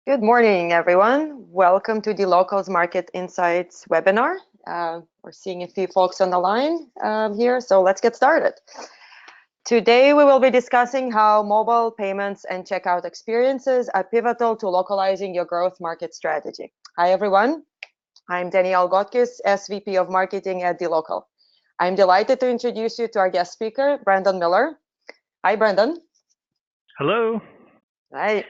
Good morning, everyone. Welcome to DLocal's Market Insights webinar. We're seeing a few folks on the line here, so let's get started. Today, we will be discussing how mobile payments and checkout experiences are pivotal to localizing your growth market strategy. Hi, everyone. I'm Danielle Gotkis, SVP of Marketing at DLocal. I'm delighted to introduce you to our guest speaker, Brandon Miller. Hi, Brandon. Hello. Hi.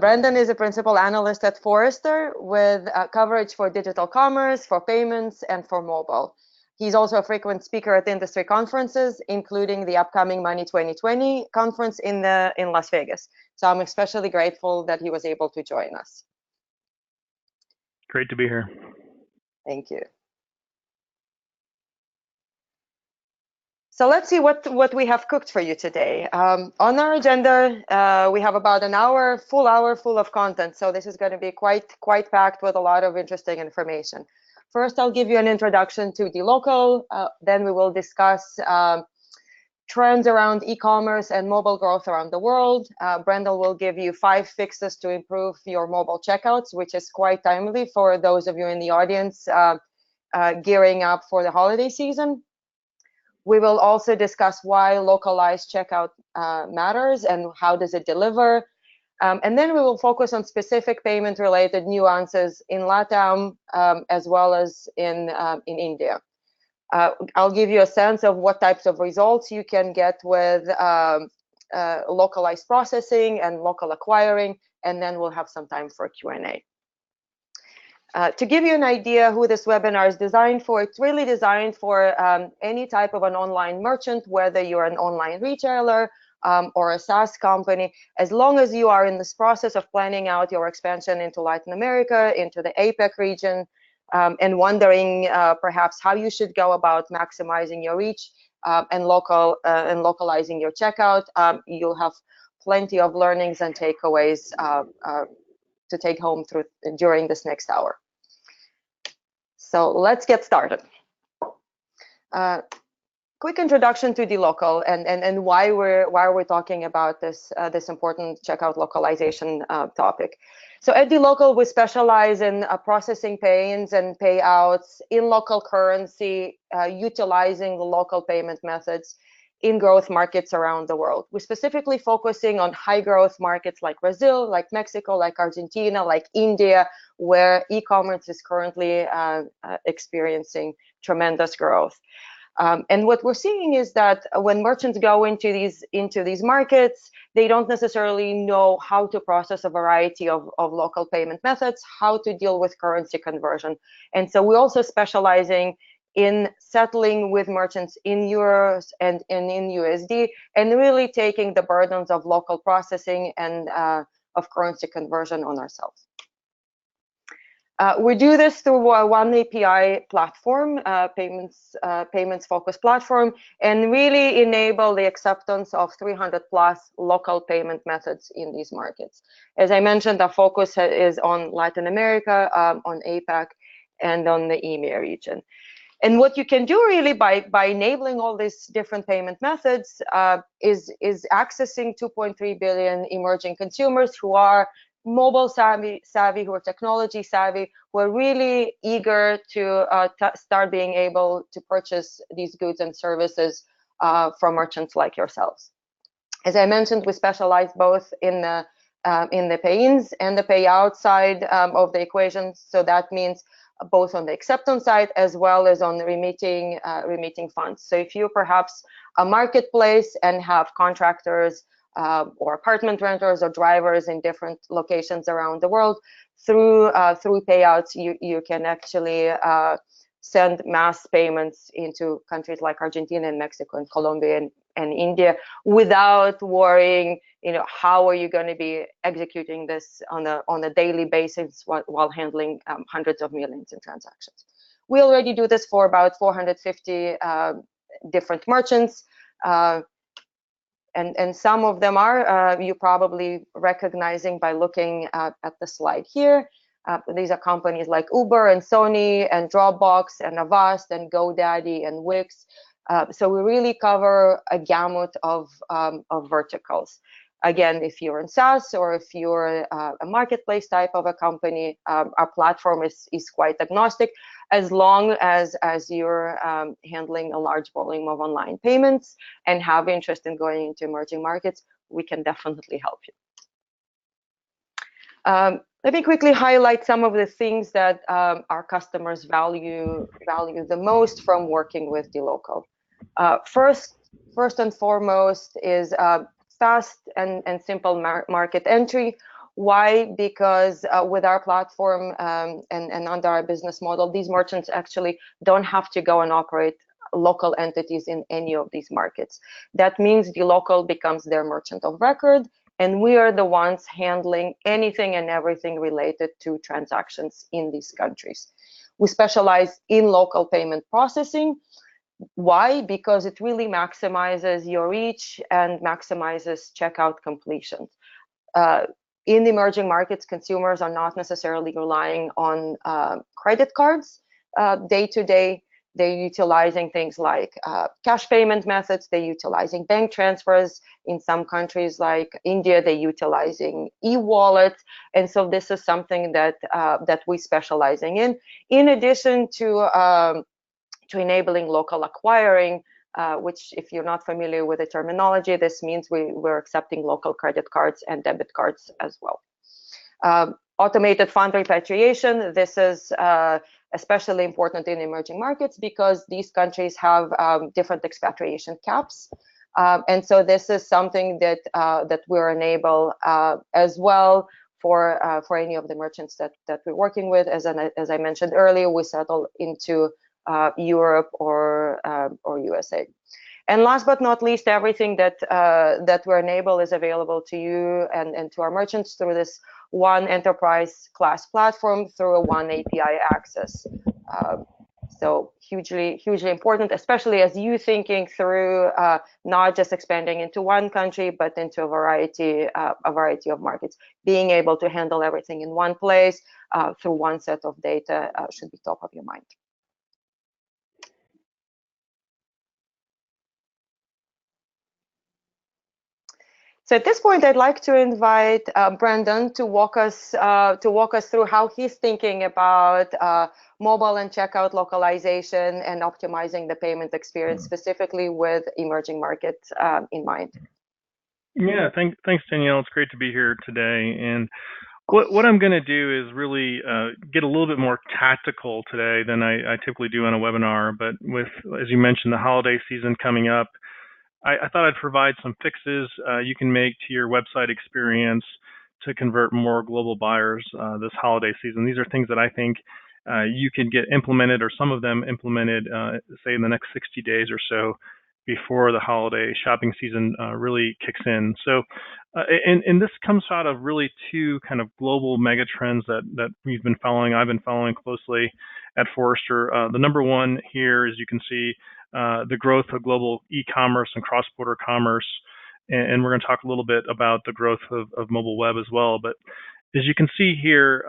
Brandon is a principal analyst at Forrester with coverage for digital commerce, for payments, and for mobile. He's also a frequent speaker at industry conferences, including the upcoming Money 2020 conference in Las Vegas. So I'm especially grateful that he was able to join us. Great to be here. Thank you. So let's see what we have cooked for you today. On our agenda, we have about an hour, full of content. So this is going to be quite packed with a lot of interesting information. First, I'll give you an introduction to DLocal. Then we will discuss trends around e-commerce and mobile growth around the world. Brandon will give you 5 fixes to improve your mobile checkouts, which is quite timely for those of you in the audience gearing up for the holiday season. We will also discuss why localized checkout matters and how does it deliver. And then we will focus on specific payment-related nuances in LatAm as well as in India. I'll give you a sense of what types of results you can get with localized processing and local acquiring, and then we'll have some time for Q&A. To give you an idea who this webinar is designed for, it's really designed for any type of an online merchant, whether you're an online retailer or a SaaS company, as long as you are in this process of planning out your expansion into Latin America, into the APAC region, and wondering perhaps how you should go about maximizing your reach and localizing your checkout. You'll have plenty of learnings and takeaways to take home during this next hour. So let's get started. Quick introduction to DLocal and why we're talking about this important checkout localization topic. So at DLocal, we specialize in processing payments and payouts in local currency, utilizing the local payment methods in growth markets around the world. We're specifically focusing on high growth markets like Brazil, like Mexico, like Argentina, like India, where e-commerce is currently experiencing tremendous growth. And what we're seeing is that when merchants go into these markets, they don't necessarily know how to process a variety of local payment methods, how to deal with currency conversion. And so we're also specializing in settling with merchants in euros and in USD, and really taking the burdens of local processing and of currency conversion on ourselves. We do this through one API platform, payments-focused platform, and really enable the acceptance of 300+ local payment methods in these markets. As I mentioned, our focus is on Latin America, on APAC, and on the EMEA region. And what you can do really by enabling all these different payment methods is accessing 2.3 billion emerging consumers who are mobile savvy, who are technology savvy, who are really eager to start being able to purchase these goods and services from merchants like yourselves. As I mentioned, we specialize both in the pay-ins and the payout side of the equation. So that means both on the acceptance side as well as on the remitting funds. So if you're perhaps a marketplace and have contractors or apartment renters or drivers in different locations around the world, through payouts, you can actually send mass payments into countries like Argentina and Mexico and Colombia and India without worrying, how are you going to be executing this on a daily basis while handling hundreds of millions in transactions. We already do this for about 450 different merchants. And some of them are you probably recognizing by looking at the slide here. These are companies like Uber and Sony and Dropbox and Avast and GoDaddy and Wix. So we really cover a gamut of verticals. Again, if you're in SaaS or if you're a marketplace type of a company, our platform is quite agnostic, as long as you're handling a large volume of online payments and have interest in going into emerging markets, we can definitely help you. Let me quickly highlight some of the things that our customers value the most from working with DLocal. First and foremost is fast and simple market entry. Why? Because with our platform and under our business model, these merchants actually don't have to go and operate local entities in any of these markets. That means DLocal becomes their merchant of record, and we are the ones handling anything and everything related to transactions in these countries. We specialize in local payment processing. Why? Because it really maximizes your reach and maximizes checkout completion. In emerging markets, consumers are not necessarily relying on credit cards day to day. They're utilizing things like cash payment methods. They're utilizing bank transfers. In some countries like India, they're utilizing e-wallets. And so this is something that we're specializing in. In addition to enabling local acquiring, which, if you're not familiar with the terminology, this means we're accepting local credit cards and debit cards as well. Automated fund repatriation. This is especially important in emerging markets because these countries have different expatriation caps. And so this is something that we're enable as well for any of the merchants that we're working with. As I mentioned earlier, we settle into Europe or USA. And last but not least, everything that we enable is available to you and to our merchants through this one enterprise class platform through a one API access. So hugely important, especially as you thinking through not just expanding into one country, but into a variety of markets. Being able to handle everything in one place through one set of data should be top of your mind. So at this point, I'd like to invite Brendan to walk us through how he's thinking about mobile and checkout localization and optimizing the payment experience, specifically with emerging markets in mind. Yeah, thanks, Danielle. It's great to be here today. And what I'm going to do is really get a little bit more tactical today than I typically do on a webinar. But with, as you mentioned, the holiday season coming up, I thought I'd provide some fixes you can make to your website experience to convert more global buyers this holiday season. These are things that I think you can get implemented, or some of them implemented, say in the next 60 days or so before the holiday shopping season really kicks in. So, and this comes out of really two kind of global mega trends that I've been following closely at Forrester. The number one here, as you can see, the growth of global e-commerce and cross-border commerce, and we're going to talk a little bit about the growth of mobile web as well. But as you can see here,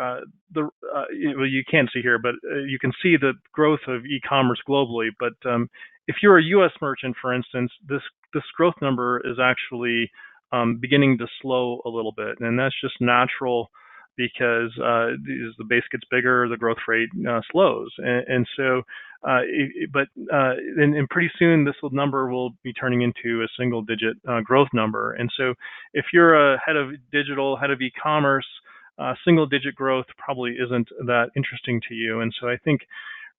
well, you can't see here, but you can see the growth of e-commerce globally. But if you're a U.S. merchant, for instance, this growth number is actually beginning to slow a little bit, and that's just natural because as the base gets bigger, the growth rate slows, and so. But pretty soon this number will be turning into a single-digit growth number. And so, if you're a head of digital, head of e-commerce, single-digit growth probably isn't that interesting to you. And so, I think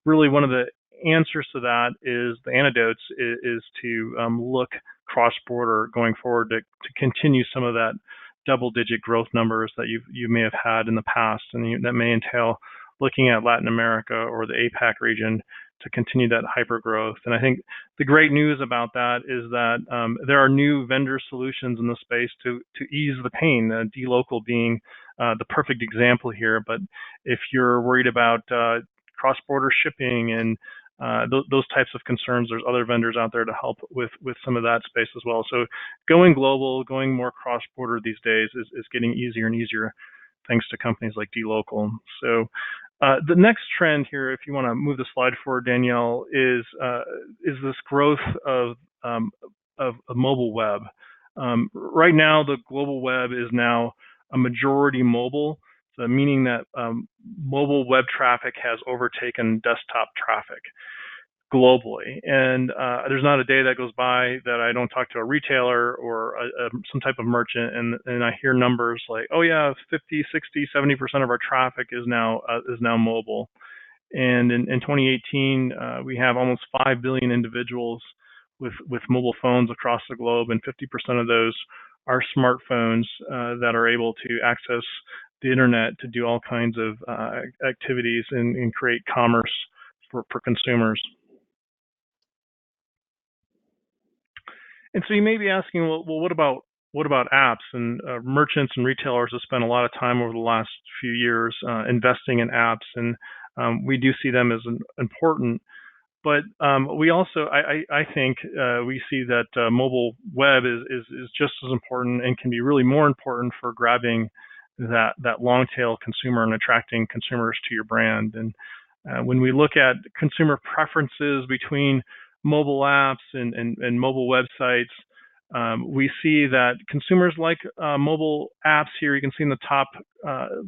really one of the answers to that is the antidotes is to look cross-border going forward to continue some of that double-digit growth numbers that you may have had in the past, and that may entail looking at Latin America or the APAC region to continue that hyper growth. And I think the great news about that is that there are new vendor solutions in the space to ease the pain, DLocal being the perfect example here. But if you're worried about cross-border shipping and those types of concerns, there's other vendors out there to help with some of that space as well. So going global, going more cross-border these days is getting easier and easier thanks to companies like DLocal. So the next trend here, if you want to move the slide forward, Danielle, is this growth of mobile web. Right now, the global web is now a majority mobile, so meaning that mobile web traffic has overtaken desktop traffic globally. And there's not a day that goes by that I don't talk to a retailer or some type of merchant, and I hear numbers like, oh yeah, 50, 60, 70% of our traffic is now mobile. And in 2018, we have almost 5 billion individuals with mobile phones across the globe, and 50% of those are smartphones that are able to access the internet to do all kinds of activities and create commerce for consumers. And so you may be asking, well, what about apps? And merchants and retailers have spent a lot of time over the last few years investing in apps, and we do see them as important. But we also, I think, we see that mobile web is just as important and can be really more important for grabbing that long tail consumer and attracting consumers to your brand. And when we look at consumer preferences between mobile apps and mobile websites, we see that consumers like mobile apps. Here you can see in the top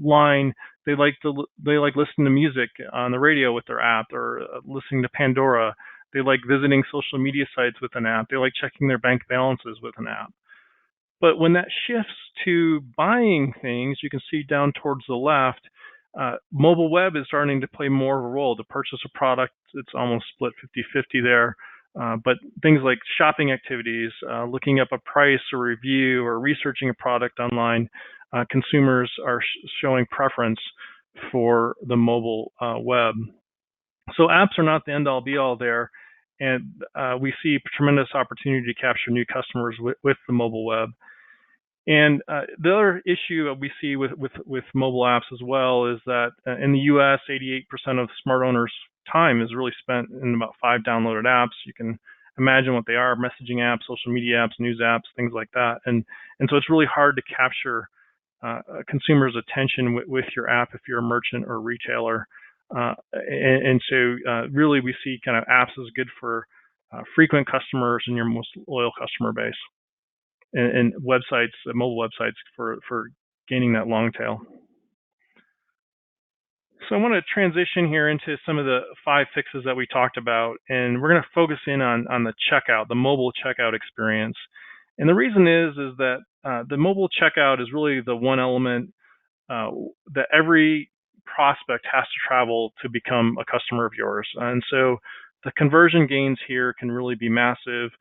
line, they like listening to music on the radio with their app, or listening to Pandora. They like visiting social media sites with an app. They like checking their bank balances with an app. But when that shifts to buying things, you can see down towards the left, mobile web is starting to play more of a role. To purchase a product, it's almost split 50-50 there. But things like shopping activities, looking up a price or review, or researching a product online, consumers are showing preference for the mobile web. So apps are not the end all be all there. And we see tremendous opportunity to capture new customers with the mobile web. And the other issue we see with mobile apps as well is that in the U.S., 88% of smart owners' time is really spent in about 5 downloaded apps. You can imagine what they are: messaging apps, social media apps, news apps, things like that. And so it's really hard to capture a consumer's attention with your app if you're a merchant or a retailer. And so really we see kind of apps as good for frequent customers and your most loyal customer base, and websites, mobile websites, for gaining that long tail. So I want to transition here into some of the 5 fixes that we talked about, and we're going to focus in on the checkout, the mobile checkout experience. And the reason is that the mobile checkout is really the one element that every prospect has to travel to become a customer of yours. And so the conversion gains here can really be massive.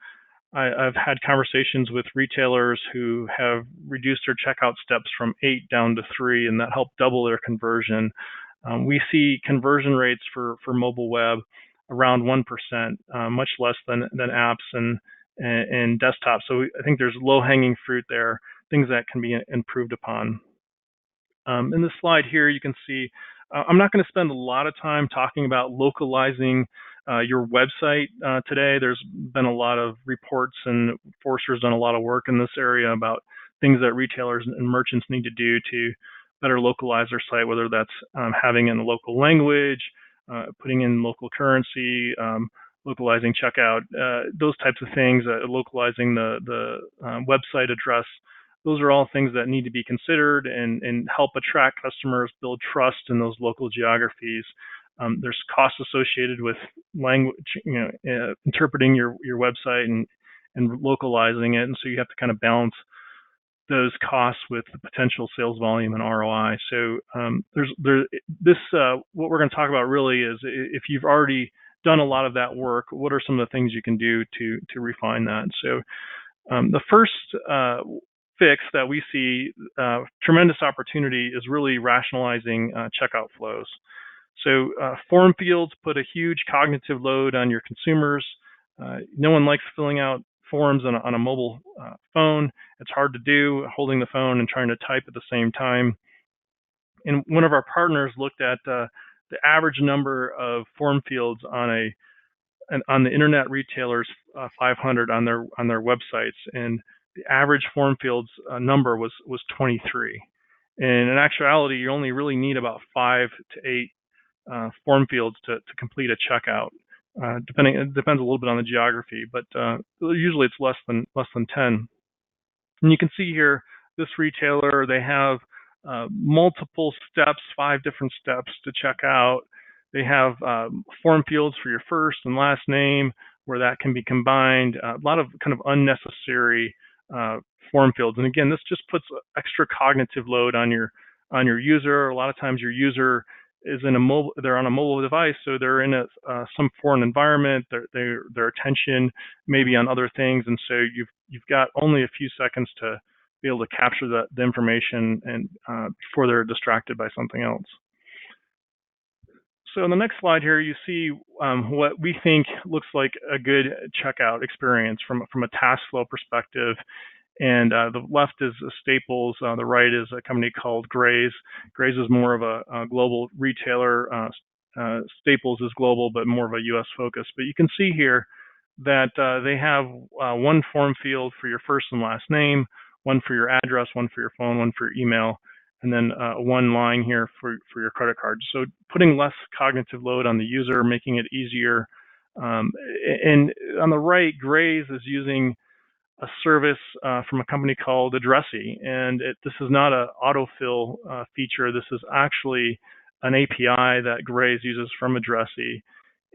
I've had conversations with retailers who have reduced their checkout steps from 8 down to 3, and that helped double their conversion. We see conversion rates for mobile web around 1%, much less than apps and desktop. So I think there's low-hanging fruit there, things that can be improved upon. In this slide here, you can see, I'm not going to spend a lot of time talking about localizing your website today. There's been a lot of reports, and Forrester's done a lot of work in this area about things that retailers and merchants need to do to better localize their site, whether that's having in the local language, putting in local currency, localizing checkout, those types of things, localizing the website address. Those are all things that need to be considered and help attract customers, build trust in those local geographies. There's costs associated with language, interpreting your website and localizing it, and so you have to kind of balance those costs with the potential sales volume and ROI. So what we're going to talk about really is, if you've already done a lot of that work, what are some of the things you can do to refine that? So the first fix that we see tremendous opportunity is really rationalizing checkout flows. So form fields put a huge cognitive load on your consumers. No one likes filling out forms on a mobile phone. It's hard to do, holding the phone and trying to type at the same time. And one of our partners looked at the average number of form fields on the Internet Retailers 500 on their websites, and the average form fields number was 23. And in actuality, you only really need about 5 to 8 form fields to complete a checkout. It depends a little bit on the geography, but usually it's less than 10. And you can see here, this retailer, they have multiple steps, 5 different steps to check out. They have form fields for your first and last name where that can be combined. A lot of kind of unnecessary uh, form fields. And again, this just puts extra cognitive load on your user. A lot of times your user is in a mobile, they're on a mobile device, so they're in a some foreign environment. Their attention may be on other things, and so you've got only a few seconds to be able to capture the information and before they're distracted by something else. So in the next slide here, you see what we think looks like a good checkout experience from a task flow perspective. And the left is Staples. The right is a company called Gray's. Gray's is more of a global retailer. Staples is global, but more of a U.S. focus. But you can see here that they have one form field for your first and last name, one for your address, one for your phone, one for your email, and then one line here for your credit card. So putting less cognitive load on the user, making it easier. And on the right, Gray's is using a service from a company called Addressy, and this is not an autofill feature. This is actually an API that Gray's uses from Addressy,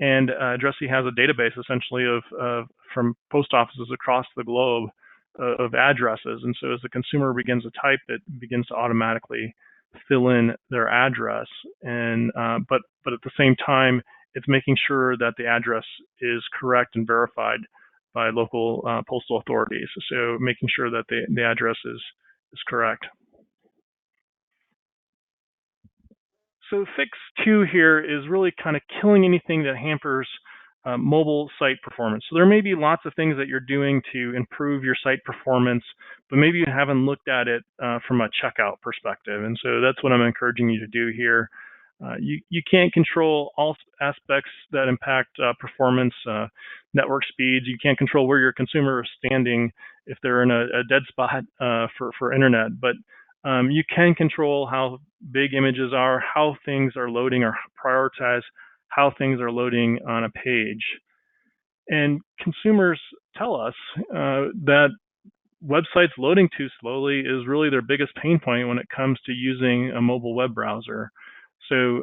and Addressy has a database essentially of from post offices across the globe of addresses, and so as the consumer begins to type, it begins to automatically fill in their address, and but at the same time, it's making sure that the address is correct and verified by local postal authorities. So making sure that the address is correct. So fix 2 here is really kind of killing anything that hampers mobile site performance. So there may be lots of things that you're doing to improve your site performance, but maybe you haven't looked at it from a checkout perspective. And so that's what I'm encouraging you to do here. You can't control all aspects that impact performance, network speeds. You can't control where your consumer is standing if they're in a dead spot for internet, but you can control how big images are, how things are loading, or prioritize how things are loading on a page. And consumers tell us that websites loading too slowly is really their biggest pain point when it comes to using a mobile web browser. So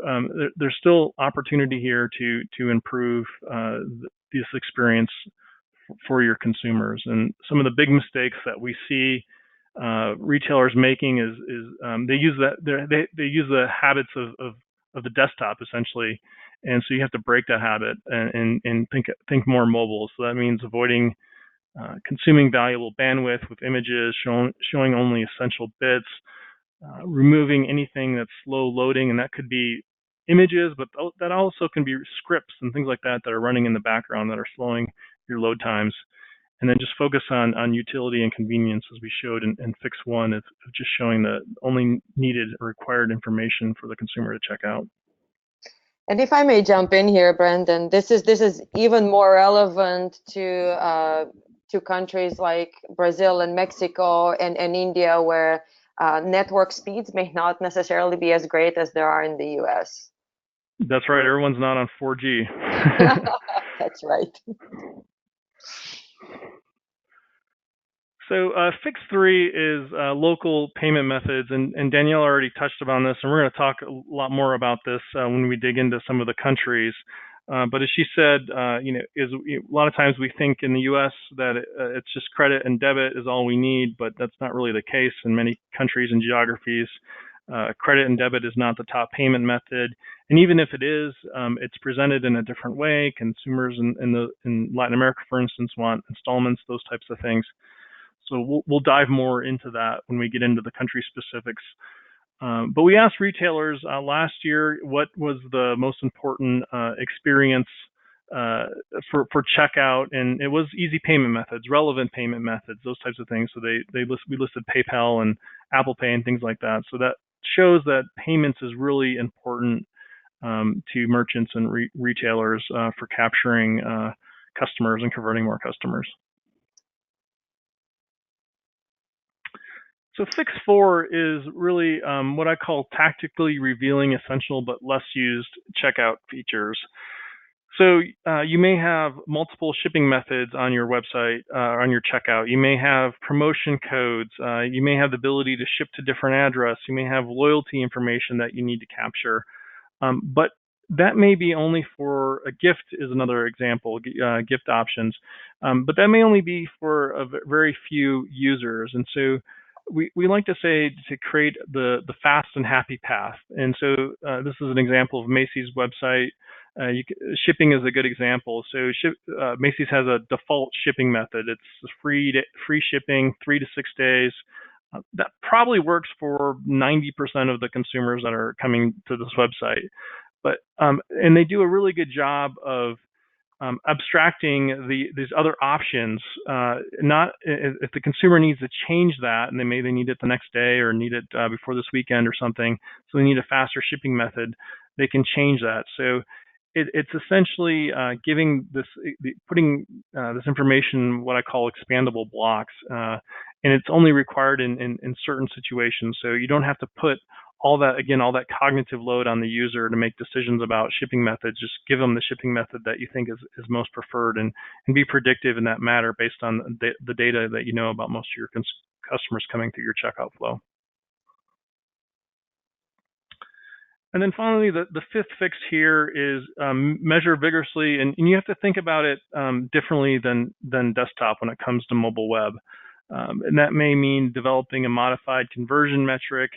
there's still opportunity here to improve this experience for your consumers. And some of the big mistakes that we see retailers making is they use they use the habits of the desktop essentially, and so you have to break that habit and think more mobile. So that means avoiding consuming valuable bandwidth with images, showing only essential bits, removing anything that's slow loading, and that could be images, but that also can be scripts and things like that that are running in the background that are slowing your load times. And then just focus on utility and convenience, as we showed in Fix 1, of just showing the only needed or required information for the consumer to check out. And if I may jump in here, Brendan, this is even more relevant to countries like Brazil and Mexico and India, where network speeds may not necessarily be as great as there are in the US. That's right. Everyone's not on 4G. That's right. So Fix 3 is local payment methods, and Danielle already touched upon this, and we're going to talk a lot more about this when we dig into some of the countries. But as she said, a lot of times we think in the U.S. that it's just credit and debit is all we need, but that's not really the case in many countries and geographies. Credit and debit is not the top payment method, and even if it is, it's presented in a different way. Consumers in Latin America, for instance, want installments, those types of things. So we'll dive more into that when we get into the country specifics. But we asked retailers last year what was the most important experience for checkout, and it was easy payment methods, relevant payment methods, those types of things. So we listed PayPal and Apple Pay and things like that. So that shows that payments is really important to merchants and retailers for capturing customers and converting more customers. So Fix 4 is really what I call tactically revealing essential but less used checkout features. So you may have multiple shipping methods on your website, on your checkout. You may have promotion codes. You may have the ability to ship to different address. You may have loyalty information that you need to capture. But that may be only for a gift is another example, gift options. But that may only be for a very few users. And so we like to say to create the fast and happy path. And so this is an example of Macy's website. Shipping is a good example. So Macy's has a default shipping method. It's free shipping, 3 to 6 days. That probably works for 90% of the consumers that are coming to this website. But and they do a really good job of abstracting these other options. Not if the consumer needs to change that, and they need it the next day or need it before this weekend or something, so they need a faster shipping method, they can change that. So it's essentially putting this information what I call expandable blocks, and it's only required in certain situations. So you don't have to put all that cognitive load on the user to make decisions about shipping methods. Just give them the shipping method that you think is most preferred, and be predictive in that matter based on the data that you know about most of your customers coming through your checkout flow. And then finally, the fifth fix here is measure vigorously, and you have to think about it differently than desktop when it comes to mobile web. And that may mean developing a modified conversion metric,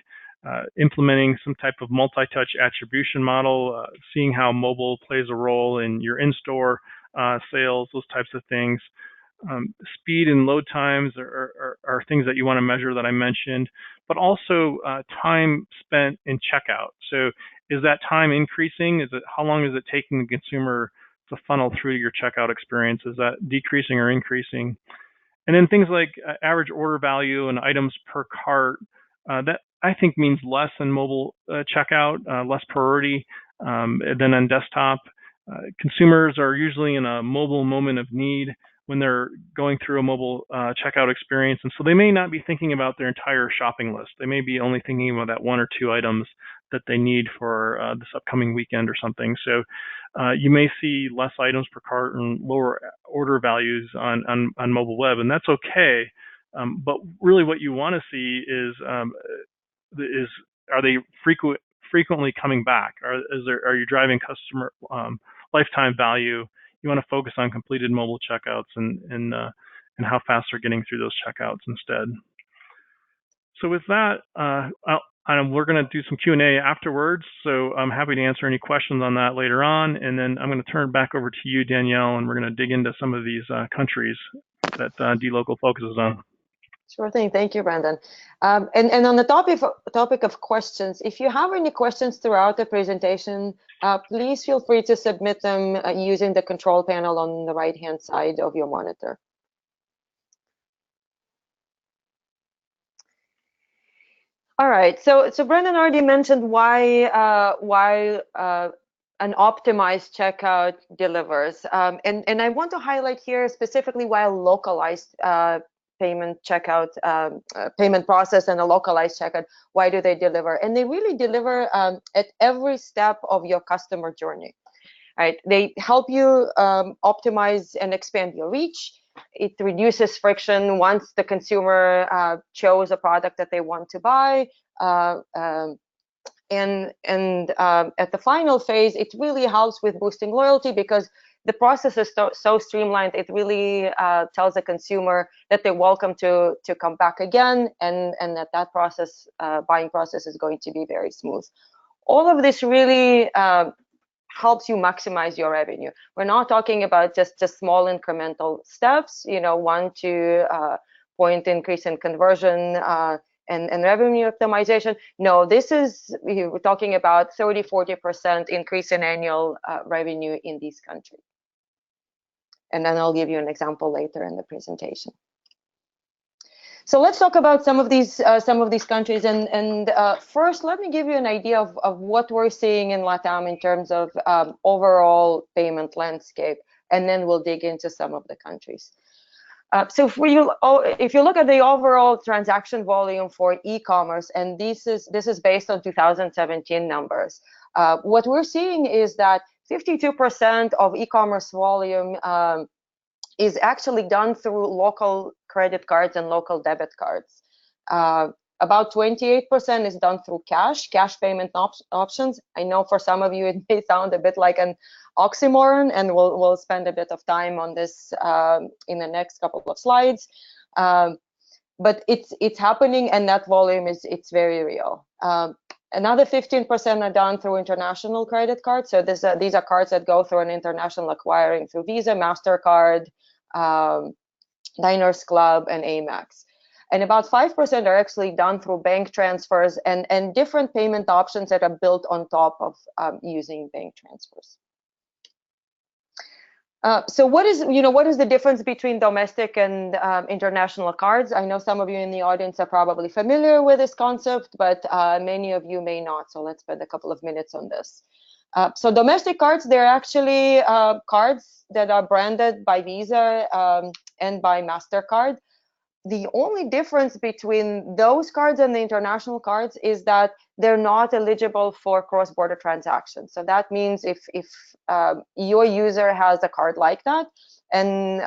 implementing some type of multi-touch attribution model, seeing how mobile plays a role in your in-store sales, those types of things. Speed and load times are things that you want to measure that I mentioned, but also time spent in checkout. So is that time increasing? How long is it taking the consumer to funnel through your checkout experience? Is that decreasing or increasing? And then things like average order value and items per cart, that I think means less in mobile checkout, less priority than on desktop. Consumers are usually in a mobile moment of need when they're going through a mobile checkout experience. And so they may not be thinking about their entire shopping list. They may be only thinking about that 1 or 2 items that they need for this upcoming weekend or something. So you may see less items per cart and lower order values on mobile web, and that's okay. But really what you want to see is are they frequently coming back? Are you driving customer lifetime value? You want to focus on completed mobile checkouts and how fast they're getting through those checkouts instead. So with that, we're going to do some Q&A afterwards. So I'm happy to answer any questions on that later on. And then I'm going to turn it back over to you, Danielle, and we're going to dig into some of these countries that DLocal focuses on. Sure thing. Thank you, Brandon. And on the topic of questions, if you have any questions throughout the presentation, please feel free to submit them using the control panel on the right-hand side of your monitor. All right. So Brandon already mentioned why an optimized checkout delivers, and I want to highlight here specifically why a localized payment checkout, payment process and a localized checkout, why do they deliver? And they really deliver at every step of your customer journey, right? They help you optimize and expand your reach. It reduces friction once the consumer chose a product that they want to buy. And at the final phase, it really helps with boosting loyalty because the process is so streamlined. It really tells the consumer that they're welcome to come back again, and that process, buying process, is going to be very smooth. All of this really helps you maximize your revenue. We're not talking about just small incremental steps, 1 to point increase in conversion and revenue optimization. No, we're talking about 30–40% increase in annual revenue in these countries. And then I'll give you an example later in the presentation. So let's talk about some of these countries. And first, let me give you an idea of what we're seeing in LatAm in terms of overall payment landscape, and then we'll dig into some of the countries. So if you look at the overall transaction volume for e-commerce, and this is based on 2017 numbers, what we're seeing is that 52% of e-commerce volume is actually done through local credit cards and local debit cards. Uh, about 28% is done through cash payment options. I know for some of you it may sound a bit like an oxymoron, and we'll spend a bit of time on this in the next couple of slides. But it's happening, and that volume it's very real. Another 15% are done through international credit cards. So these are cards that go through an international acquiring through Visa, MasterCard, Diners Club, and Amex. And about 5% are actually done through bank transfers and different payment options that are built on top of using bank transfers. So what is the difference between domestic and international cards? I know some of you in the audience are probably familiar with this concept, but many of you may not. So let's spend a couple of minutes on this. So domestic cards, they're actually cards that are branded by Visa and by MasterCard. The only difference between those cards and the international cards is that they're not eligible for cross-border transactions. So that means if your user has a card like that and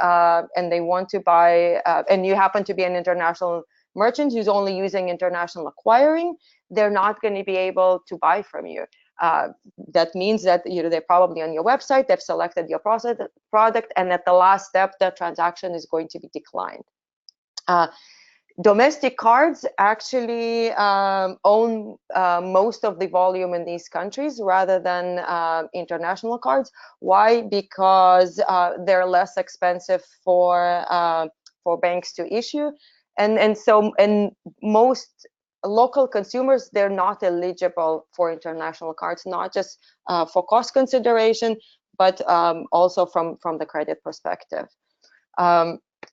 they want to buy and you happen to be an international merchant who's only using international acquiring, they're not going to be able to buy from you. That means that they're probably on your website, they've selected your product, and at the last step, the transaction is going to be declined. Domestic cards actually own most of the volume in these countries rather than international cards. Why? Because they're less expensive for banks to issue, and most local consumers, they're not eligible for international cards, not just for cost consideration, but also from the credit perspective.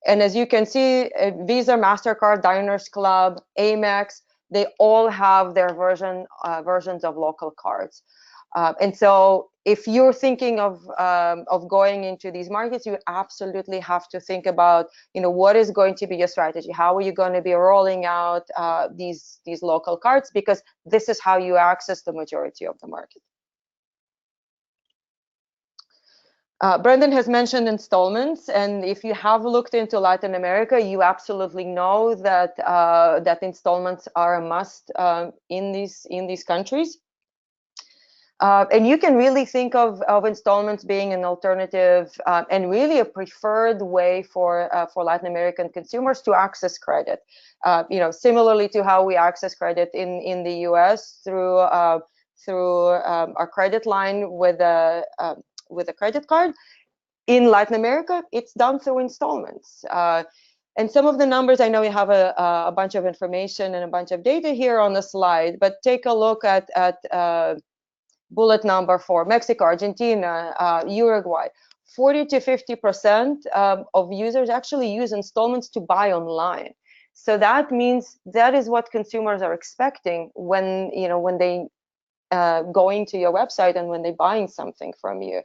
And as you can see, Visa, MasterCard, Diners Club, Amex, they all have their versions of local cards. And so if you're thinking of going into these markets, you absolutely have to think about, what is going to be your strategy? How are you going to be rolling out these local cards? Because this is how you access the majority of the market. Brendan has mentioned installments, and if you have looked into Latin America, you absolutely know that that installments are a must in these countries. And you can really think of installments being an alternative and really a preferred way for Latin American consumers to access credit. Similarly to how we access credit in the U.S. through our credit line with a credit card. In Latin America, it's done through installments. And some of the numbers, I know you have a bunch of information and a bunch of data here on the slide, but take a look at bullet number 4, Mexico, Argentina, Uruguay. 40 to 50% of users actually use installments to buy online. So that means that is what consumers are expecting when they going to your website and when they're buying something from you.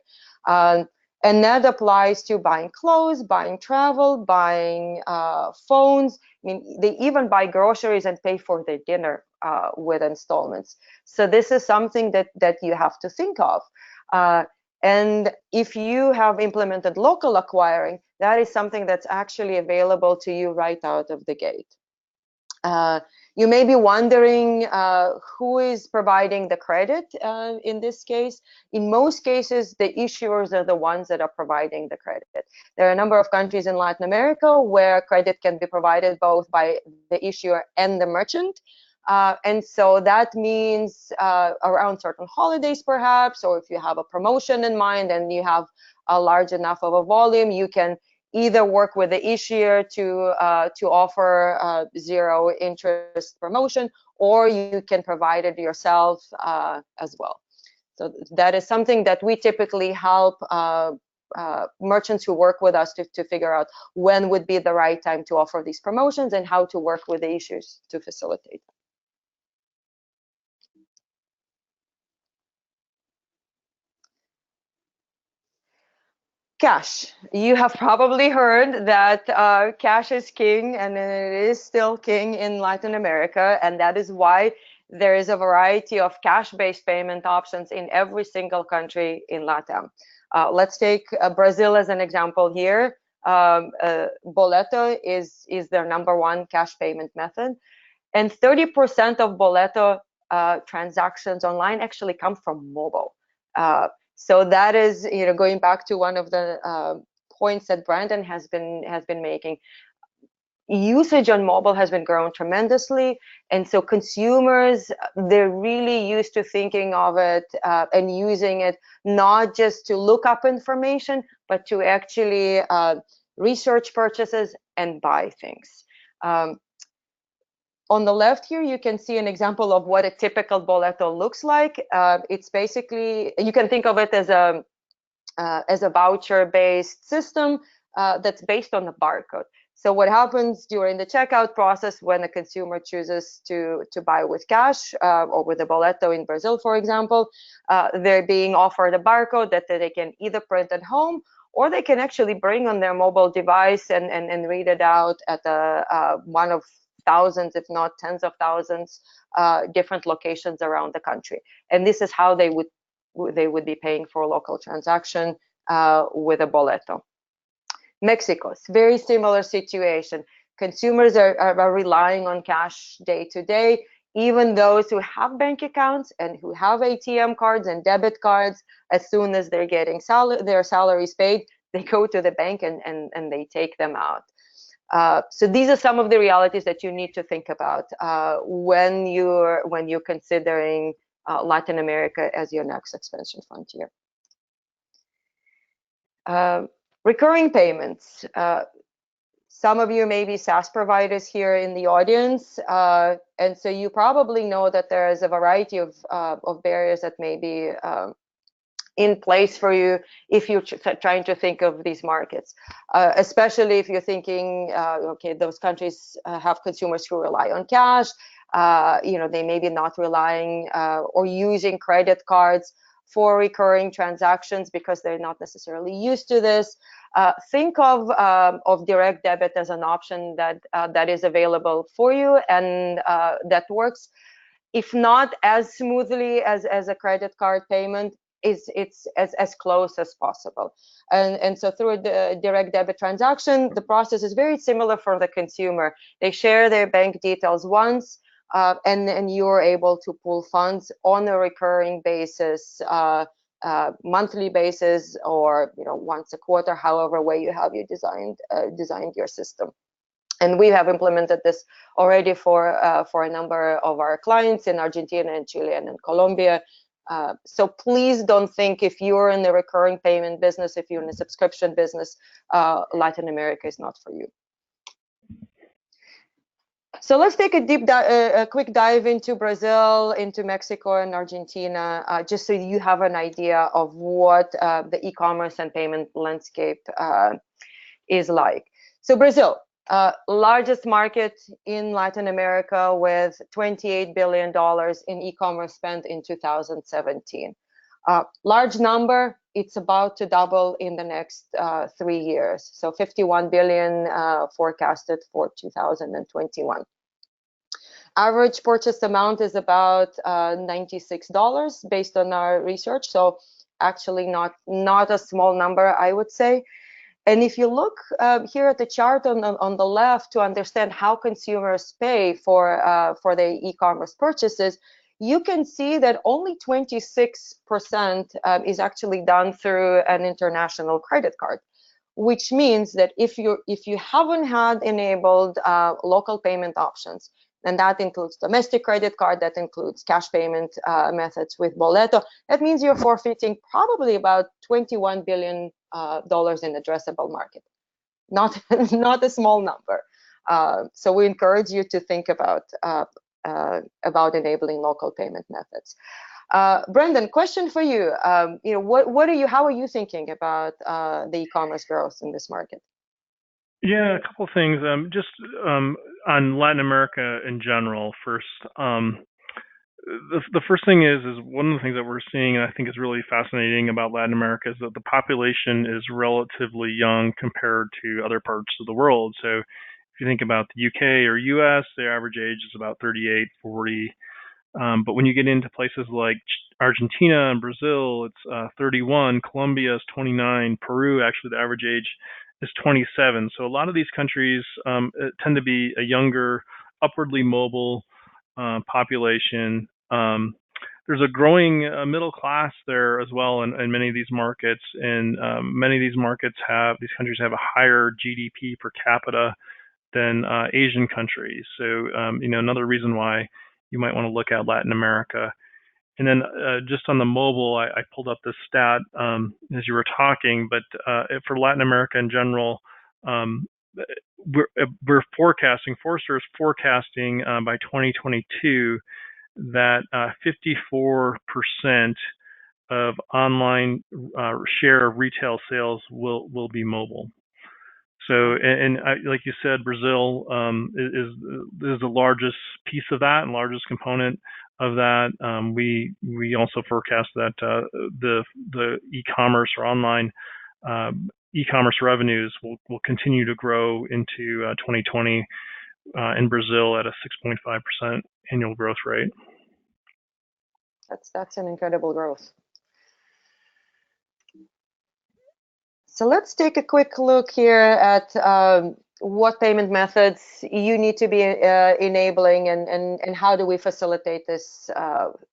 And that applies to buying clothes, buying travel, buying phones. I mean, they even buy groceries and pay for their dinner with installments. So this is something that you have to think of. And if you have implemented local acquiring, that is something that's actually available to you right out of the gate. You may be wondering who is providing the credit in this case. In most cases, the issuers are the ones that are providing the credit. There are a number of countries in Latin America where credit can be provided both by the issuer and the merchant. And so that means around certain holidays, perhaps, or if you have a promotion in mind and you have a large enough of a volume, you can either work with the issuer to offer zero interest promotion, or you can provide it yourself as well. So that is something that we typically help merchants who work with us to figure out when would be the right time to offer these promotions and how to work with the issuers to facilitate them. Cash. You have probably heard that cash is king, and it is still king in Latin America, and that is why there is a variety of cash-based payment options in every single country in LatAm. Let's take Brazil as an example here. Boleto is their number one cash payment method, and 30% of Boleto transactions online actually come from mobile. So that is, going back to one of the points that Brandon has been making. Usage on mobile has been growing tremendously, and so consumers, they're really used to thinking of it and using it not just to look up information, but to actually research purchases and buy things. On the left here, you can see an example of what a typical boleto looks like. It's basically, you can think of it as a voucher-based system that's based on the barcode. So what happens during the checkout process when a consumer chooses to buy with cash or with a boleto in Brazil, for example, they're being offered a barcode that they can either print at home, or they can actually bring on their mobile device and read it out at one of thousands, if not tens of thousands, different locations around the country. And this is how they would be paying for a local transaction with a boleto. Mexico's very similar situation. Consumers are relying on cash day to day. Even those who have bank accounts and who have ATM cards and debit cards, as soon as they're getting their salaries paid, they go to the bank and they take them out. So these are some of the realities that you need to think about when you're considering Latin America as your next expansion frontier. Recurring payments. Some of you may be SaaS providers here in the audience, and so you probably know that there is a variety of barriers that may be in place for you if you're trying to think of these markets, especially if you're thinking, okay, those countries have consumers who rely on cash. They may be not relying or using credit cards for recurring transactions because they're not necessarily used to this. Think of direct debit as an option that is available for you and that works, if not as smoothly as a credit card payment, it's as close as possible. And so through a direct debit transaction, the process is very similar for the consumer. They share their bank details once, and you're able to pull funds on a recurring basis, monthly basis, or once a quarter, however way you have designed your system. And we have implemented this already for a number of our clients in Argentina and Chile and in Colombia. So please don't think if you're in the recurring payment business, if you're in a subscription business, Latin America is not for you. So let's take a quick dive into Brazil, into Mexico and Argentina, just so you have an idea of what the e-commerce and payment landscape is like. So Brazil, largest market in Latin America with $28 billion in e-commerce spent in 2017. Large number, it's about to double in the next 3 years. So 51 billion forecasted for 2021. Average purchase amount is about $96 based on our research. So actually not a small number, I would say. And if you look here at the chart on the left to understand how consumers pay for their e-commerce purchases, you can see that only 26% is actually done through an international credit card, which means that if you haven't had enabled local payment options, and that includes domestic credit card, that includes cash payment methods with Boleto, that means you're forfeiting probably about $21 billion in addressable market. Not a small number. So we encourage you to think about enabling local payment methods. Brendan, question for you. How are you thinking about the e-commerce growth in this market? Yeah, a couple of things. Just on Latin America in general. First, the first thing is one of the things that we're seeing, and I think is really fascinating about Latin America, is that the population is relatively young compared to other parts of the world. So if you think about the UK or US, their average age is about 38, 40. But when you get into places like Argentina and Brazil, it's 31. Colombia is 29. Peru, actually, the average age is 27. So a lot of these countries tend to be a younger, upwardly mobile population. There's a growing middle class there as well in many of these markets, and many of these countries have a higher GDP per capita than Asian countries. So, another reason why you might want to look at Latin America. And then just on the mobile, I pulled up this stat as you were talking, but for Latin America in general, um, we're forecasting, Forrester is forecasting by 2022 that 54% of online share of retail sales will be mobile. So, and like you said, Brazil is the largest piece of that and largest component of that. We also forecast that the e-commerce or online e-commerce revenues will continue to grow into 2020 in Brazil at a 6.5% annual growth rate. That's an incredible growth. So let's take a quick look here at what payment methods you need to be enabling, and how do we facilitate this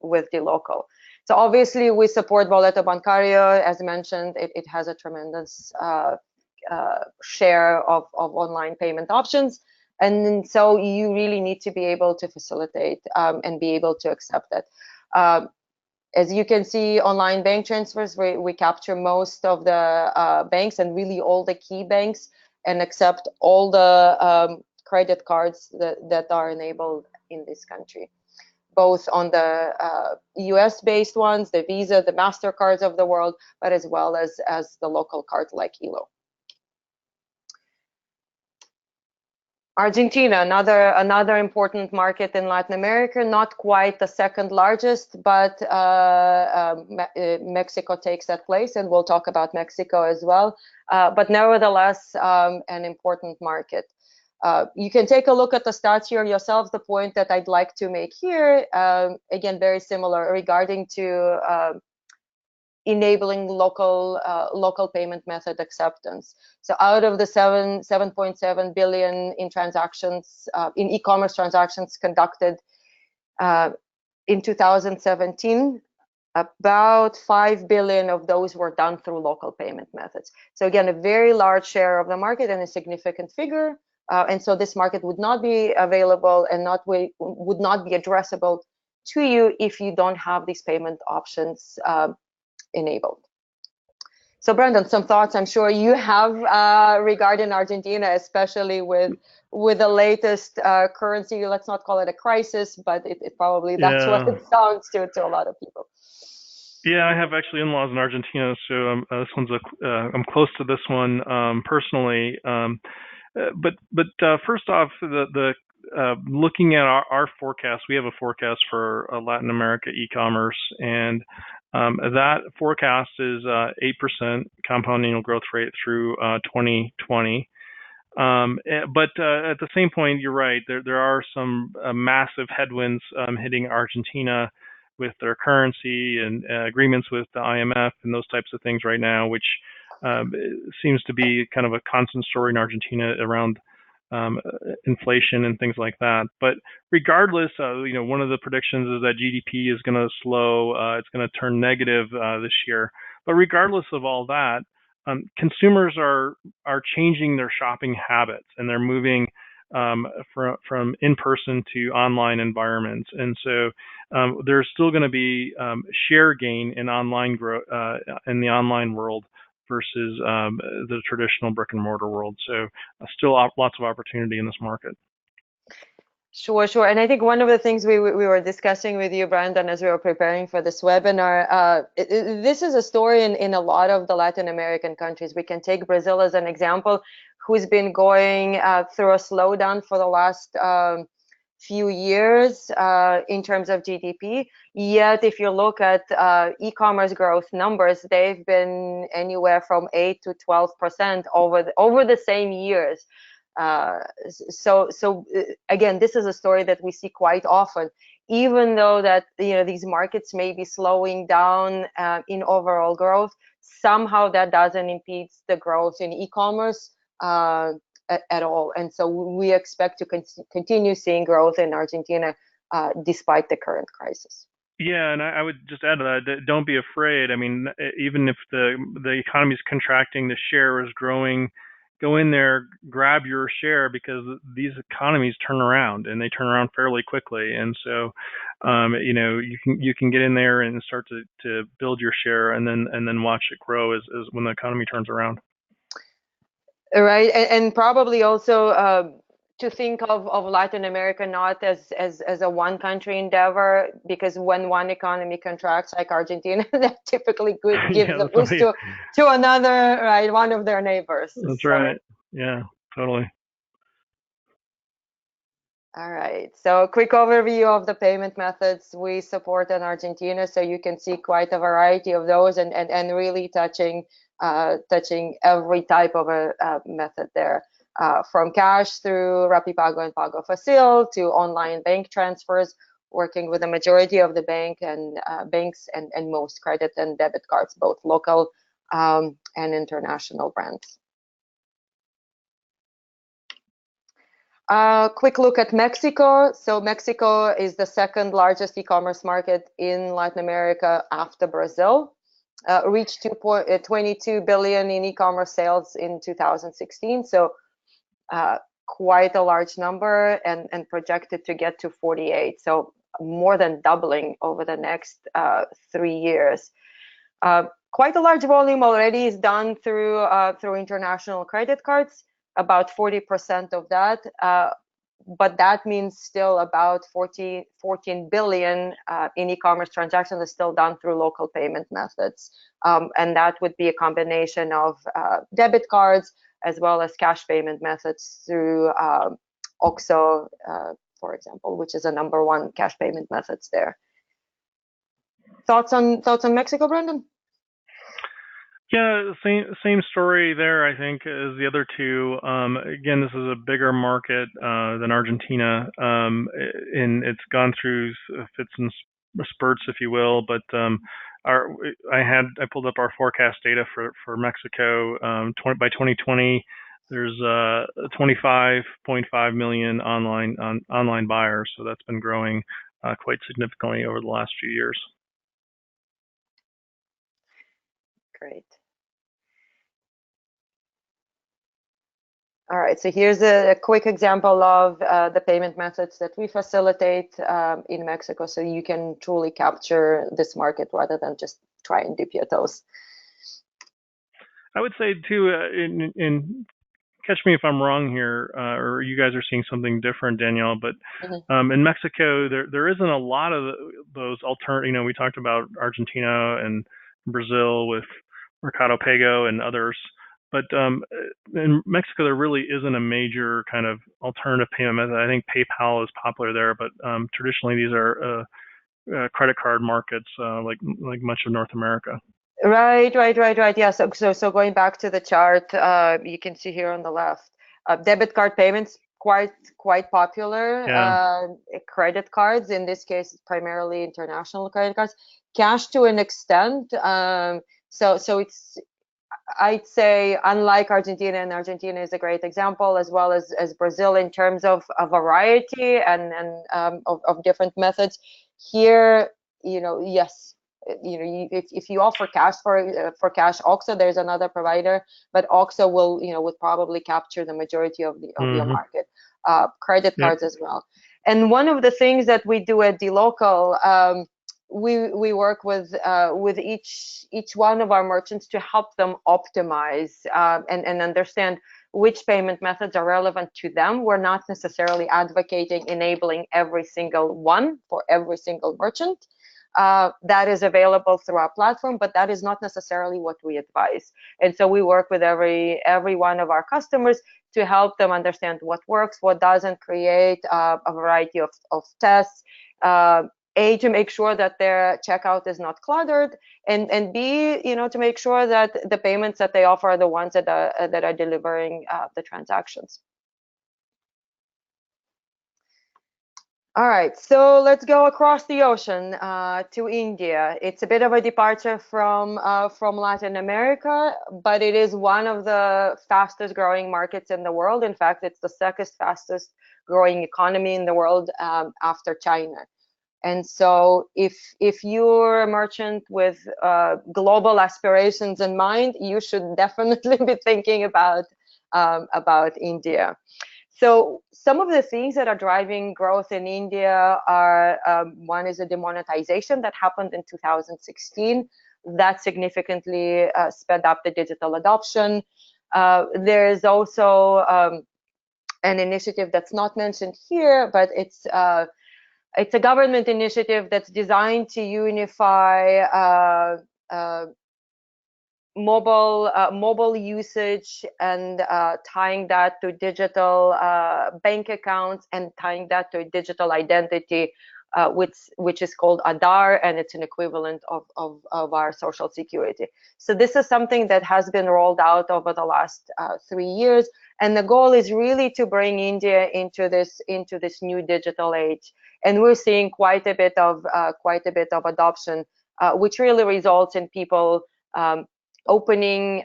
with DLocal. So obviously we support Boleto Bancario. As mentioned, it has a tremendous share of online payment options. And so you really need to be able to facilitate and be able to accept it. As you can see, online bank transfers, we capture most of the banks and really all the key banks, and accept all the credit cards that are enabled in this country, both on the US-based ones, the Visa, the MasterCards of the world, but as well as the local cards like ELO. Argentina, another important market in Latin America, not quite the second largest, but Mexico takes that place, and we'll talk about Mexico as well. But nevertheless, an important market. You can take a look at the stats here yourselves. The point that I'd like to make here, again, very similar regarding to enabling local payment method acceptance. So out of the 7.7 billion in transactions, in e-commerce transactions conducted in 2017, about 5 billion of those were done through local payment methods. So again, a very large share of the market and a significant figure. And so this market would not be available and would not be addressable to you if you don't have these payment options enabled. So Brandon, some thoughts I'm sure you have regarding Argentina, especially with the latest currency. Let's not call it a crisis, but it probably that's what it sounds to a lot of people. Yeah, I have actually in-laws in Argentina, so this one's I'm close to this one personally. But first off, the looking at our forecast, we have a forecast for Latin America e-commerce, and that forecast is 8% compound annual growth rate through 2020. But at the same point, you're right. There are some massive headwinds hitting Argentina with their currency and agreements with the IMF and those types of things right now, which seems to be kind of a constant story in Argentina around inflation and things like that. But regardless, one of the predictions is that GDP is going to slow. It's going to turn negative this year. But regardless of all that, consumers are changing their shopping habits, and they're moving from in-person to online environments. And so there's still going to be share gain in online growth in the online world versus the traditional brick and mortar world. So still lots of opportunity in this market. Sure. And I think one of the things we were discussing with you, Brandon, as we were preparing for this webinar, this is a story in a lot of the Latin American countries. We can take Brazil as an example, who's been going through a slowdown for the last few years in terms of GDP. Yet, if you look at e-commerce growth numbers, they've been anywhere from 8 to 12% over the same years. Again, this is a story that we see quite often, even though that these markets may be slowing down in overall growth. Somehow that doesn't impede the growth in e-commerce at all, and so we expect to continue seeing growth in Argentina despite the current crisis. Yeah, and I would just add to that, don't be afraid. I mean, even if the economy is contracting, the share is growing. Go in there, grab your share, because these economies turn around, and they turn around fairly quickly. And so, you can get in there and start to build your share, and then watch it grow as when the economy turns around. Right, and probably also to think of Latin America not as a one country endeavor, because when one economy contracts, like Argentina, that typically gives Yeah, a boost to another, right, one of their neighbors. that's So, right. Yeah, totally. all right. So a quick overview of the payment methods we support in Argentina. So you can see quite a variety of those, and really touching every type of a method there. From cash through Rapipago and Pago Facil to online bank transfers, working with the majority of the banks and most credit and debit cards, both local and international brands. Quick look at Mexico. So Mexico is the second largest e-commerce market in Latin America after Brazil. Reached 22 billion in e-commerce sales in 2016. So quite a large number, and projected to get to 48. So more than doubling over the next 3 years. Quite a large volume already is done through international credit cards, about 40% of that. But that means still about 14 billion in e-commerce transactions is still done through local payment methods. And that would be a combination of debit cards as well as cash payment methods through OXXO, for example, which is a #1 cash payment methods there. Thoughts on Mexico, Brendan? Yeah, same story there, I think, as the other two. Again, this is a bigger market than Argentina, and it's gone through fits and spurts, if you will. But I pulled up our forecast data for Mexico. By 2020, there's 25.5 million online buyers, so that's been growing quite significantly over the last few years. Great. All right, so here's a quick example of the payment methods that we facilitate in Mexico, so you can truly capture this market rather than just try and dip your toes. I would say too, in catch me if I'm wrong here, or you guys are seeing something different, Danielle. But in Mexico, there isn't a lot of those alternative. We talked about Argentina and Brazil with Mercado Pago and others. But in Mexico, there really isn't a major kind of alternative payment method. I think PayPal is popular there, but traditionally these are credit card markets, like much of North America. Right. Yeah. So going back to the chart, you can see here on the left, debit card payments quite popular. Yeah. Credit cards, in this case, primarily international credit cards. Cash to an extent. So it's, I'd say, unlike Argentina, and Argentina is a great example, as well as Brazil in terms of a variety and of different methods. Here, yes, if you offer cash for cash, OXXO, there's another provider, but OXXO would probably capture the majority of your market. Credit cards as well. And one of the things that we do at DLocal, we work with each one of our merchants to help them optimize and understand which payment methods are relevant to them. We're not necessarily advocating enabling every single one for every single merchant that is available through our platform, but that is not necessarily what we advise. And so we work with every one of our customers to help them understand what works, what doesn't, create a variety of tests. To make sure that their checkout is not cluttered, and B, to make sure that the payments that they offer are the ones that are delivering the transactions. All right, so let's go across the ocean to India. It's a bit of a departure from Latin America, but it is one of the fastest growing markets in the world. In fact, it's the second fastest growing economy in the world after China. And so, if you're a merchant with global aspirations in mind, you should definitely be thinking about India. So some of the things that are driving growth in India are one is a demonetization that happened in 2016 that significantly sped up the digital adoption. There is also an initiative that's not mentioned here, but it's a government initiative that's designed to unify uh, mobile usage and tying that to digital bank accounts and tying that to digital identity, which is called Aadhaar, and it's an equivalent of our social security. So this is something that has been rolled out over the last 3 years, and the goal is really to bring India into this new digital age. And we're seeing quite a bit of adoption, which really results in people um, opening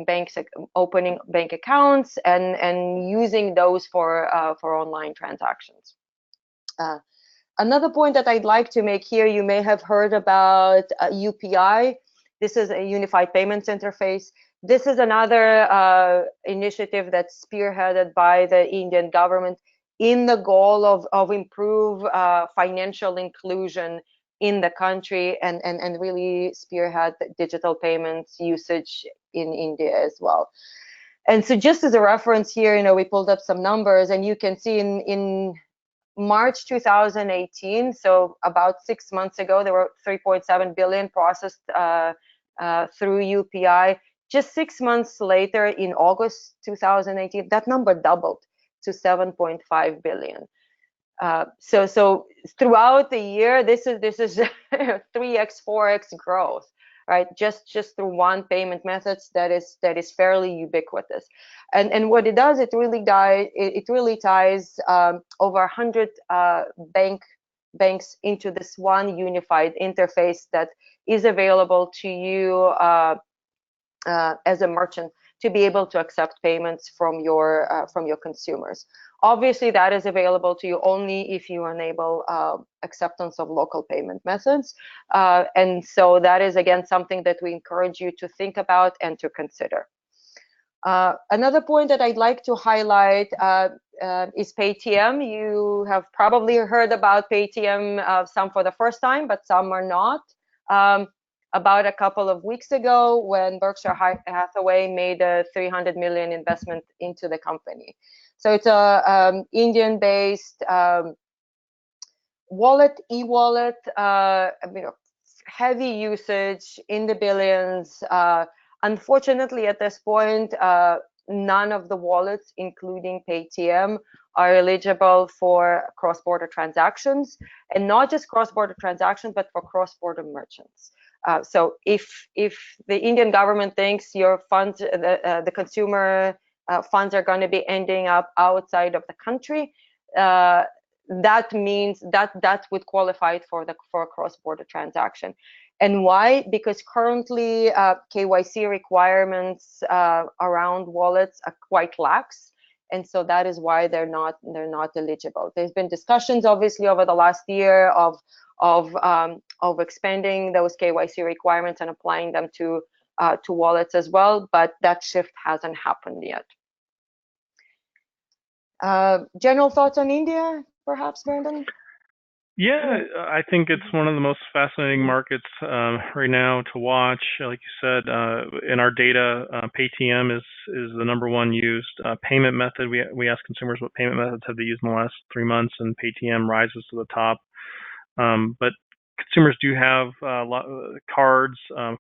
bank accounts and using those for online transactions. Uh, Another point that I'd like to make here, you may have heard about UPI. This is a unified payments interface. This is another initiative that's spearheaded by the Indian government in the goal of improve financial inclusion in the country and really spearhead digital payments usage in India as well. And so just as a reference here, we pulled up some numbers, and you can see in March 2018, so about 6 months ago, there were 3.7 billion processed through UPI. Just 6 months later, in August 2018, that number doubled to 7.5 billion. So throughout the year, this is 3x, 4x growth, right? Just through one payment methods that is fairly ubiquitous. And what it does, it really ties over 100 banks into this one unified interface that is available to you as a merchant to be able to accept payments from your consumers. Obviously, that is available to you only if you enable acceptance of local payment methods. And so that is, again, something that we encourage you to think about and to consider. Another point that I'd like to highlight is Paytm. You have probably heard about Paytm, some for the first time, but some are not. About a couple of weeks ago, when Berkshire Hathaway made a 300 million investment into the company. So it's a Indian-based e-wallet, heavy usage in the billions. Unfortunately, at this point, none of the wallets, including Paytm, are eligible for cross-border transactions, and not just cross-border transactions, but for cross-border merchants. So if the Indian government thinks your funds, the consumer funds, are going to be ending up outside of the country, that means that would qualify for a cross-border transaction. And why? Because currently KYC requirements around wallets are quite lax, and so that is why they're not eligible. There's been discussions, obviously, over the last year of expanding those KYC requirements and applying them to wallets as well, but that shift hasn't happened yet. General thoughts on India, perhaps, Brandon? Yeah, I think it's one of the most fascinating markets right now to watch. Like you said, in our data, Paytm is the number one used payment method. We ask consumers what payment methods have they used in the last 3 months, and Paytm rises to the top. But consumers do have cards.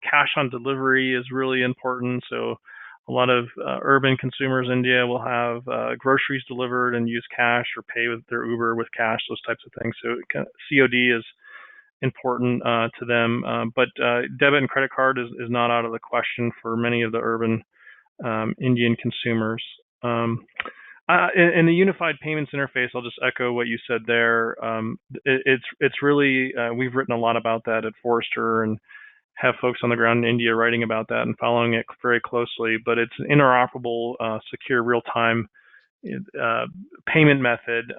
Cash on delivery is really important. So a lot of urban consumers in India will have groceries delivered and use cash, or pay with their Uber with cash, those types of things. So COD is important to them. But debit and credit card is not out of the question for many of the urban Indian consumers. In the unified payments interface, I'll just echo what you said there. It's really we've written a lot about that at Forrester and have folks on the ground in India writing about that and following it very closely. But it's an interoperable, secure, real-time uh, payment method.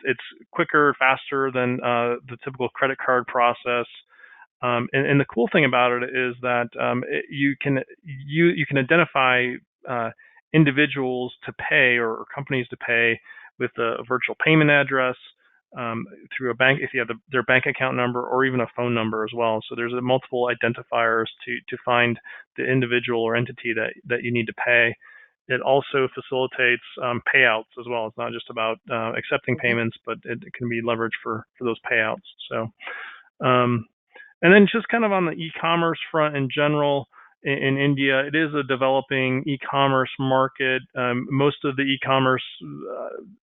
It's quicker, faster than the typical credit card process. And the cool thing about it is that you can identify uh, individuals to pay or companies to pay with a virtual payment address through a bank if you have their bank account number or even a phone number as well. So there's multiple identifiers to find the individual or entity that you need to pay. It also facilitates payouts as well. It's not just about accepting Mhm, payments, but it can be leveraged for those payouts. So um, and then just kind of on the e-commerce front in general, in India, it is a developing e-commerce market. Most of the e-commerce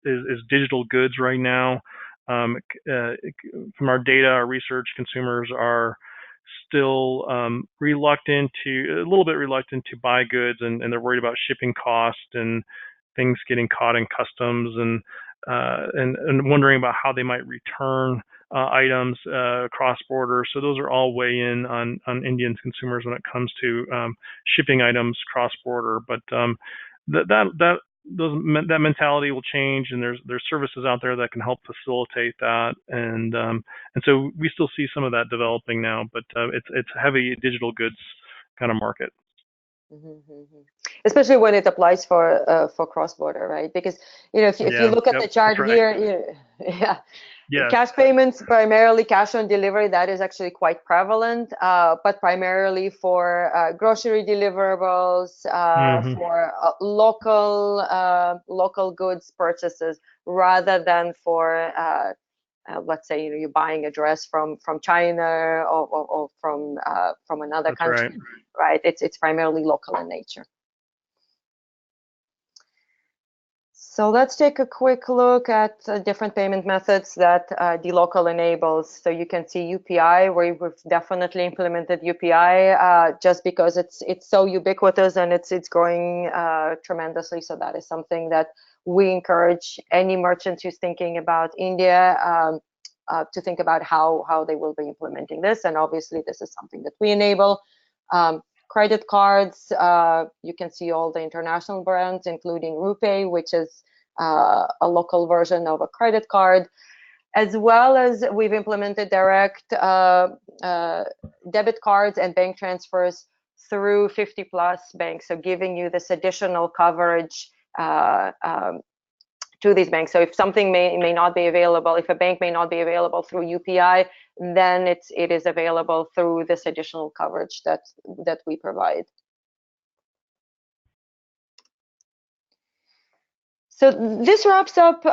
is digital goods right now. Um, uh, from our data, our research, consumers are still a little bit reluctant to buy goods, and they're worried about shipping costs and things getting caught in customs and wondering about how they might return items cross border. So those are all weigh in on Indian consumers when it comes to shipping items cross border. But that that that that mentality will change, and there's services out there that can help facilitate that, and so we still see some of that developing now, but it's heavy digital goods kind of market. mhm, mhm. Especially when it applies for cross-border, right? Because if you Yeah, look at yep, the chart that's right. here, yeah, Yes. cash payments, primarily cash on delivery, that is actually quite prevalent, but primarily for grocery deliverables, Hmm. for local goods purchases, rather than for let's say you're buying a dress from China or from another That's right. country, right? It's primarily local in nature. So let's take a quick look at different payment methods that DLocal enables. So you can see UPI, where we've definitely implemented UPI just because it's so ubiquitous and it's growing tremendously. So that is something that we encourage any merchant who's thinking about India to think about how they will be implementing this. And obviously, this is something that we enable. Credit cards, you can see all the international brands, including RuPay, which is a local version of a credit card, as well as we've implemented direct debit cards and bank transfers through 50 plus banks, so giving you this additional coverage to these banks. So if something may not be available, if a bank may not be available through UPI, then it is available through this additional coverage that we provide. So this wraps up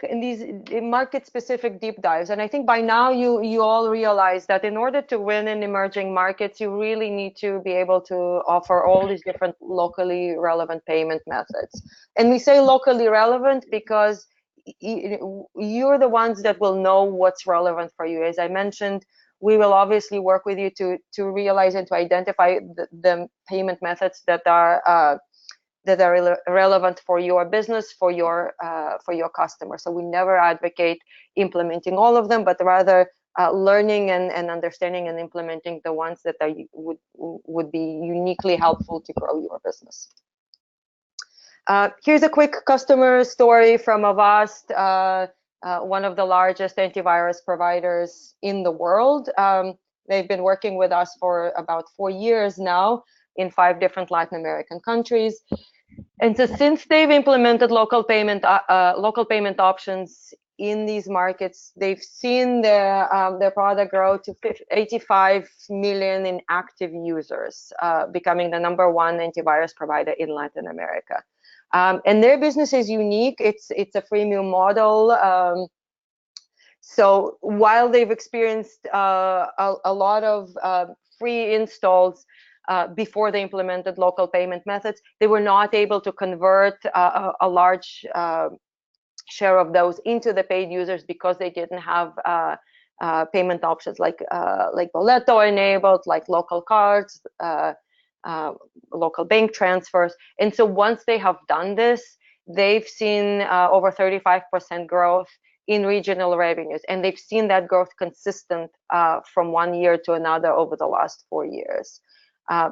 in these market-specific deep dives, and I think by now you all realize that in order to win in emerging markets, you really need to be able to offer all these different locally relevant payment methods. And we say locally relevant because you're the ones that will know what's relevant for you. As I mentioned, we will obviously work with you to realize and to identify the payment methods that are relevant for your business, for your customers. So we never advocate implementing all of them, but rather learning and understanding and implementing the ones that would be uniquely helpful to grow your business. Here's a quick customer story from Avast, one of the largest antivirus providers in the world. They've been working with us for about 4 years now in 5 different Latin American countries. And so since they've implemented local payment options in these markets, they've seen their product grow to 85 million in active users, becoming the #1 antivirus provider in Latin America. And their business is unique. It's a freemium model. So while they've experienced a lot of free installs before they implemented local payment methods, they were not able to convert a large share of those into the paid users because they didn't have payment options like Boleto enabled, like local cards, local bank transfers. And so once they have done this, they've seen over 35% growth in regional revenues, and they've seen that growth consistent from one year to another over the last 4 years.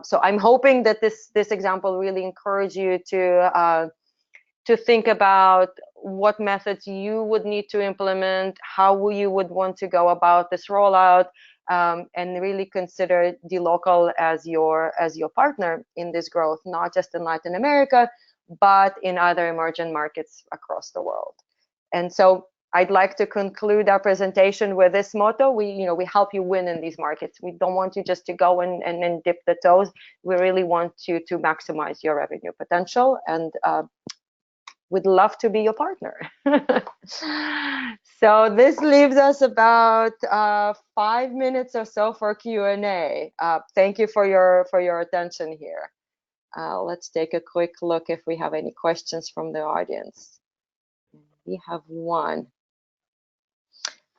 So I'm hoping that this example really encourage you to think about what methods you would need to implement, how you would want to go about this rollout, and really consider DLocal as your partner in this growth, not just in Latin America, but in other emerging markets across the world. And so I'd like to conclude our presentation with this motto: we help you win in these markets. We don't want you just to go and dip the toes. We really want you to maximize your revenue potential, and we'd love to be your partner. So this leaves us about 5 minutes or so for Q&A. Thank you for your attention here. Let's take a quick look if we have any questions from the audience. We have one.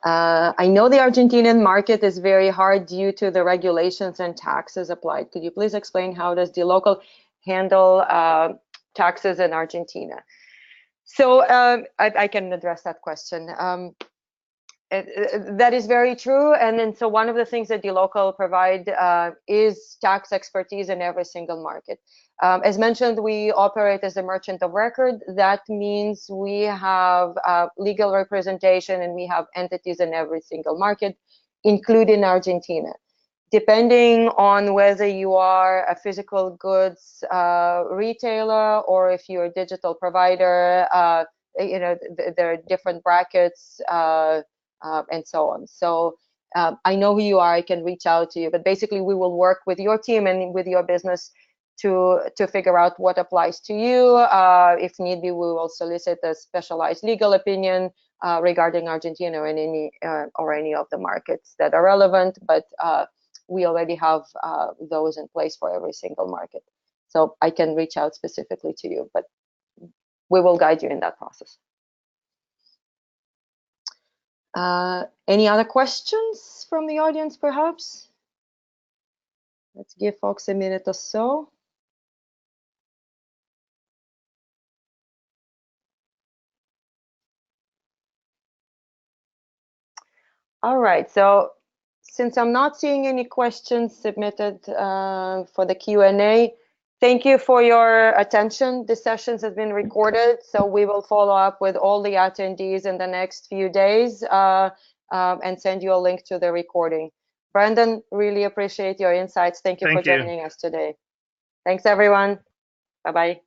I know the Argentinian market is very hard due to the regulations and taxes applied. Could you please explain how does DLocal handle taxes in Argentina? So I can address that question. That is very true. And then so one of the things that DLocal provide is tax expertise in every single market. As mentioned, we operate as a merchant of record. That means we have legal representation and we have entities in every single market, including Argentina. Depending on whether you are a physical goods retailer or if you're a digital provider, there are different brackets and so on. So I know who you are, I can reach out to you, but basically we will work with your team and with your business to figure out what applies to you. If need be, we will solicit a specialized legal opinion regarding Argentina and any of the markets that are relevant, but we already have those in place for every single market. So I can reach out specifically to you, but we will guide you in that process. Any other questions from the audience, perhaps? Let's give folks a minute or so. All right, so since I'm not seeing any questions submitted for the Q&A, thank you for your attention. This session has been recorded, so we will follow up with all the attendees in the next few days and send you a link to the recording. Brandon, really appreciate your insights. Thank you for joining us today. Thanks, everyone. Bye-bye.